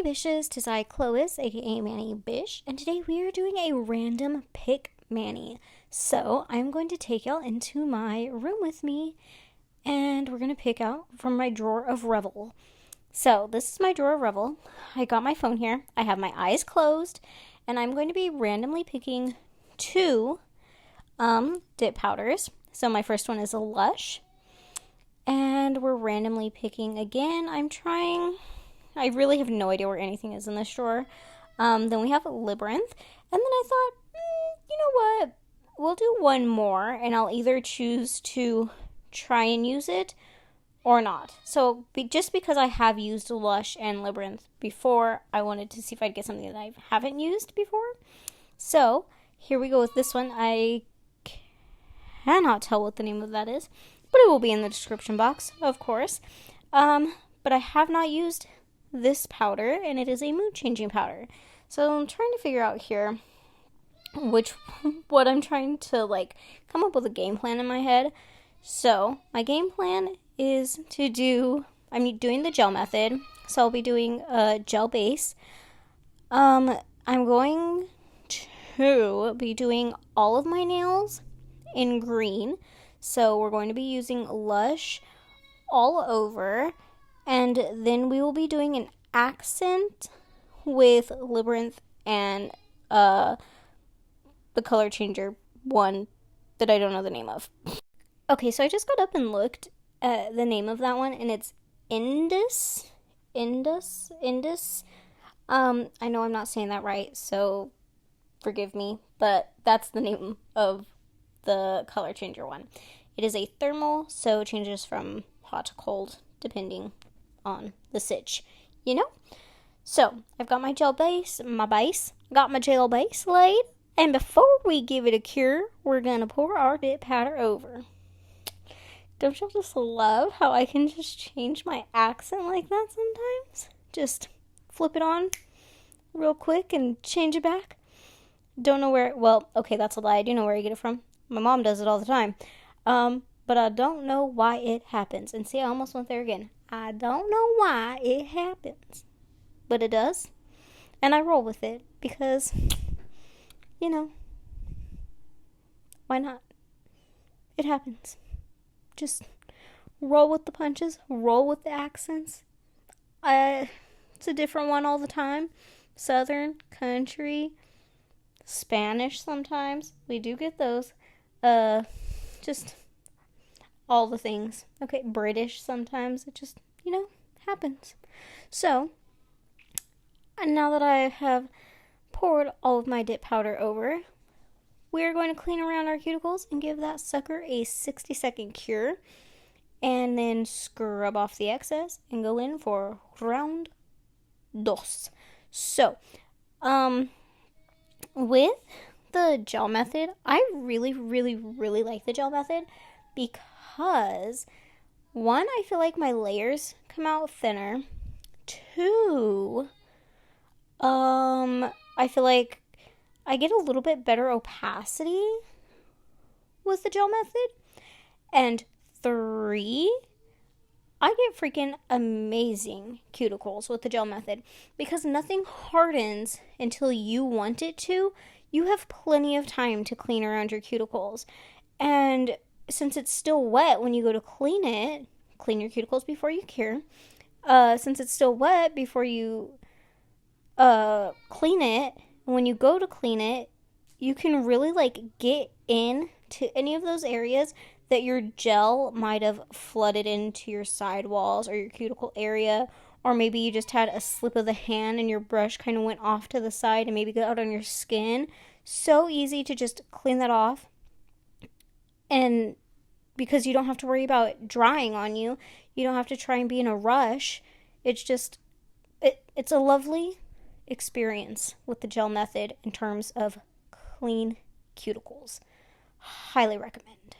me Bishes, 'tis I, Chlois, aka Manny Bish, and today we are doing a random pick Manny. So I'm going to take y'all into my room with me, and we're going to pick out from my drawer of Revel. So this is my drawer of Revel. I got my phone here. I have my eyes closed, and I'm going to be randomly picking two dip powders. So my first one is a Lush, and we're randomly picking again. I really have no idea where anything is in this drawer. Then we have a Labyrinth. And then I thought, you know what? We'll do one more, and I'll either choose to try and use it or not. So just because I have used Lush and Labyrinth before, I wanted to see if I'd get something that I haven't used before. So here we go with this one. I cannot tell what the name of that is, but it will be in the description box, of course. But I have not used this powder, and it is a mood changing powder. So I'm trying to figure out here what I'm trying to come up with a game plan in my head. So my game plan is I'm doing the gel method, so I'll be doing a gel base. I'm going to be doing all of my nails in green, so we're going to be using Lush all over. And then we will be doing an accent with Labyrinth and the color changer one that I don't know the name of. Okay, so I just got up and looked at the name of that one, and it's Indus. I know I'm not saying that right, so forgive me, but that's the name of the color changer one. It is a thermal, so it changes from hot to cold depending on the sitch, So I've got my gel base laid, and before we give it a cure, we're gonna pour our dip powder over. Don't y'all just love how I can just change my accent like that sometimes? Just flip it on real quick and change it back. Don't know where, well, okay, that's a lie. I do know where I get it from. My mom does it all the time. But I don't know why it happens. And see, I almost went there again. I don't know why it happens, but it does, and I roll with it because, why not? It happens. Just roll with the punches, roll with the accents. It's a different one all the time. Southern, country, Spanish sometimes. We do get those. Just all the things. Okay, British sometimes. It just, happens. So, and now that I have poured all of my dip powder over, we are going to clean around our cuticles and give that sucker a 60-second cure, and then scrub off the excess and go in for round dos. So, with the gel method, I really, really, really like the gel method because, one, I feel like my layers come out thinner. Two, I feel like I get a little bit better opacity with the gel method. And three, I get freaking amazing cuticles with the gel method because nothing hardens until you want it to. You have plenty of time to clean around your cuticles. And since it's still wet when you go to clean your cuticles before you cure. Since it's still wet before you clean it, when you go to clean it, you can really get in to any of those areas that your gel might have flooded into your side walls or your cuticle area, or maybe you just had a slip of the hand and your brush kind of went off to the side and maybe got out on your skin. So easy to just clean that off. And because you don't have to worry about it drying on you, you don't have to try and be in a rush. It's just, it's a lovely experience with the gel method in terms of clean cuticles. Highly recommend.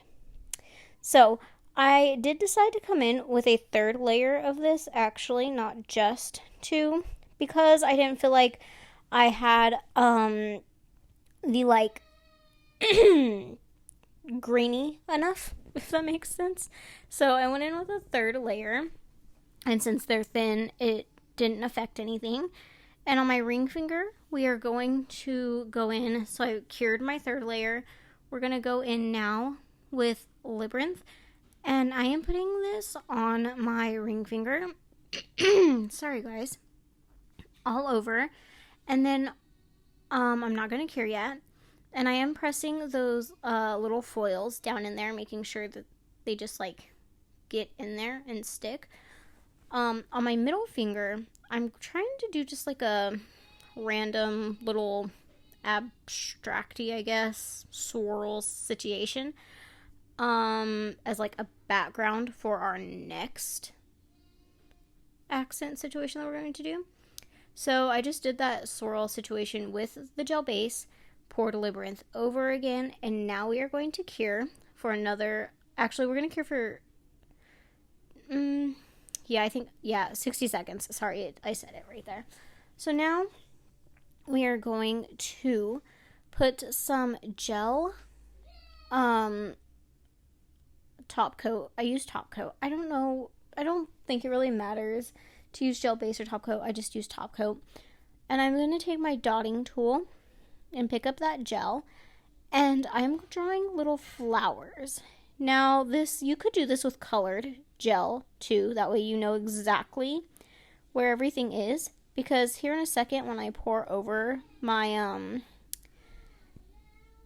So I did decide to come in with a third layer of this, actually, not just two, because I didn't feel like I had the grainy enough, if that makes sense. So I went in with a third layer, and since they're thin, it didn't affect anything. And on my ring finger, we are going to go in. So I cured my third layer. We're going to go in now with Labyrinth. And I am putting this on my ring finger. Sorry, guys. All over. And then I'm not going to cure yet. And I am pressing those little foils down in there, making sure that they just like get in there and stick. On my middle finger, I'm trying to do just like a random little abstracty, I guess, swirl situation as like a background for our next accent situation that we're going to do. So I just did that swirl situation with the gel base, poured Labyrinth over again, and now we are going to cure for another, actually we're going to cure for 60 seconds. Sorry, I said it right there. So now we are going to put some gel top coat. I use top coat. I don't think it really matters to use gel base or top coat. I just use top coat. And I'm going to take my dotting tool and pick up that gel, and I'm drawing little flowers. Now this, you could do this with colored gel too, that way you know exactly where everything is, because here in a second when I pour over my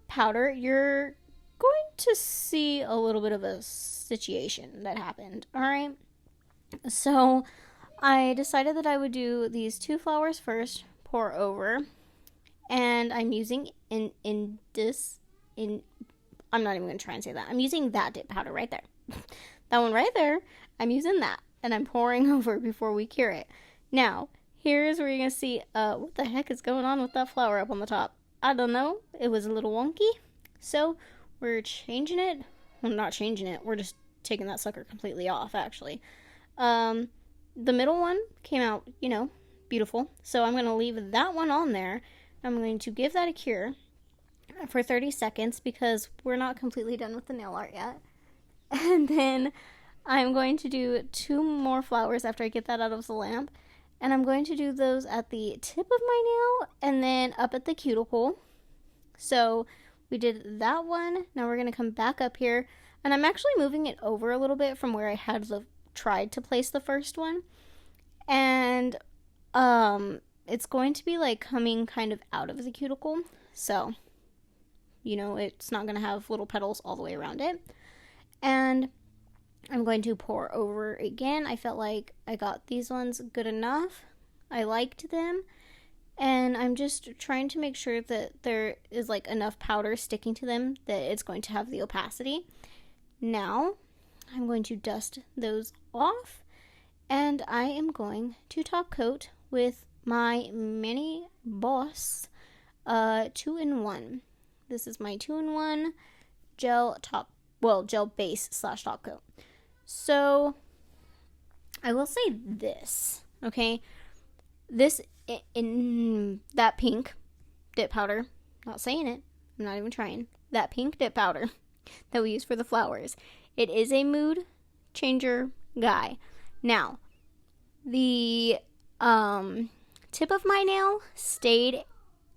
powder, you're going to see a little bit of a situation that happened. Alright, so I decided that I would do these two flowers first, pour over, and I'm using I'm not even going to try and say that. I'm using that dip powder right there. That one right there, I'm using that, and I'm pouring over before we cure it. Now, here's where you're going to see, what the heck is going on with that flower up on the top? I don't know. It was a little wonky. So, we're changing it. Well, not changing it. We're just taking that sucker completely off, actually. The middle one came out, beautiful. So, I'm going to leave that one on there. I'm going to give that a cure for 30 seconds because we're not completely done with the nail art yet. And then I'm going to do two more flowers after I get that out of the lamp. And I'm going to do those at the tip of my nail and then up at the cuticle. So we did that one. Now we're going to come back up here. And I'm actually moving it over a little bit from where I had tried to place the first one. And it's going to be like coming kind of out of the cuticle. So, it's not going to have little petals all the way around it. And I'm going to pour over again. I felt like I got these ones good enough. I liked them. And I'm just trying to make sure that there is like enough powder sticking to them that it's going to have the opacity. Now, I'm going to dust those off. And I am going to top coat with my Mini Boss 2-in-1. This is my 2-in-1 gel base / top coat. So, I will say this, okay? This, in that pink dip powder, not saying it, I'm not even trying, that pink dip powder that we use for the flowers, it is a mood changer guy. Now, the tip of my nail stayed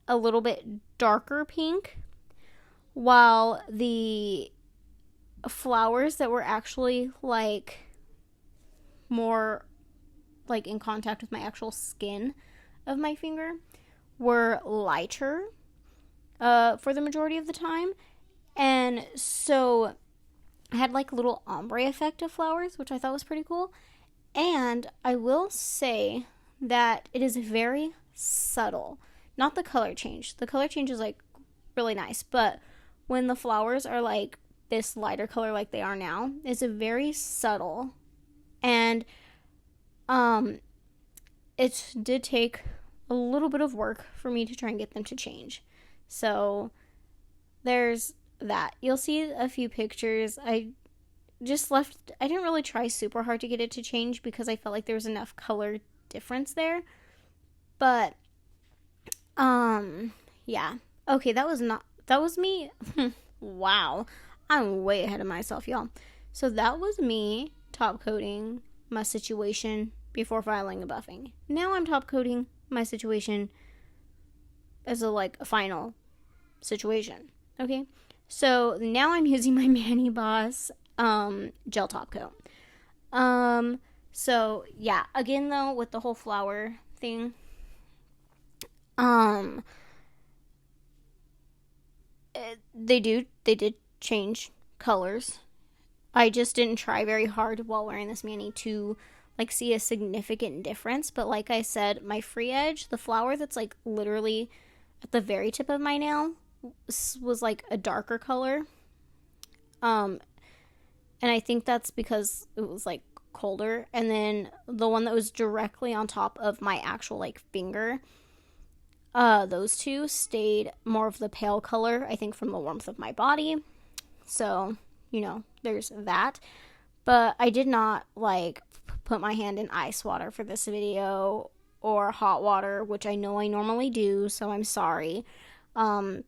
a little bit darker pink, while the flowers that were actually like more like in contact with my actual skin of my finger were lighter for the majority of the time. And so I had like a little ombre effect of flowers, which I thought was pretty cool. And I will say that it is very subtle. Not the color change. The color change is like really nice, but when the flowers are like this lighter color like they are now, it's a very subtle. And it did take a little bit of work for me to try and get them to change. So there's that. You'll see a few pictures. I didn't really try super hard to get it to change because I felt like there was enough color difference there. But yeah. Okay, that was me. Wow. I'm way ahead of myself, y'all. So that was me top coating my situation before filing and buffing. Now I'm top coating my situation as a final situation. Okay, so now I'm using my Mani Boss gel top coat. So yeah, again though, with the whole flower thing, they did change colors. I just didn't try very hard while wearing this mani to see a significant difference. But like I said, my free edge, the flower that's literally at the very tip of my nail, was a darker color. And I think that's because it was colder. And then the one that was directly on top of my actual finger, those two stayed more of the pale color, I think from the warmth of my body. So, there's that. But I did not put my hand in ice water for this video or hot water, which I know I normally do, so I'm sorry. I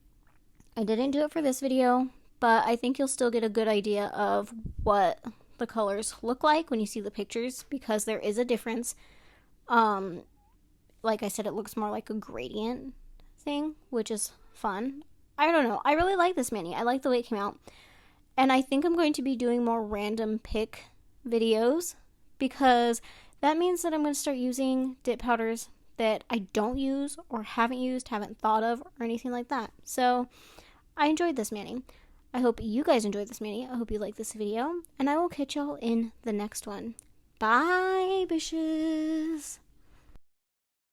didn't do it for this video, but I think you'll still get a good idea of what the colors look like when you see the pictures, because there is a difference. Like I said, it looks more like a gradient thing, which is fun. I don't know. I really like this mani. I like the way it came out. And I think I'm going to be doing more random pick videos, because that means that I'm going to start using dip powders that I don't use or haven't used, haven't thought of, or anything like that. So I enjoyed this mani. I hope you guys enjoyed this mani. I hope you like this video, and I will catch y'all in the next one. Bye, bitches.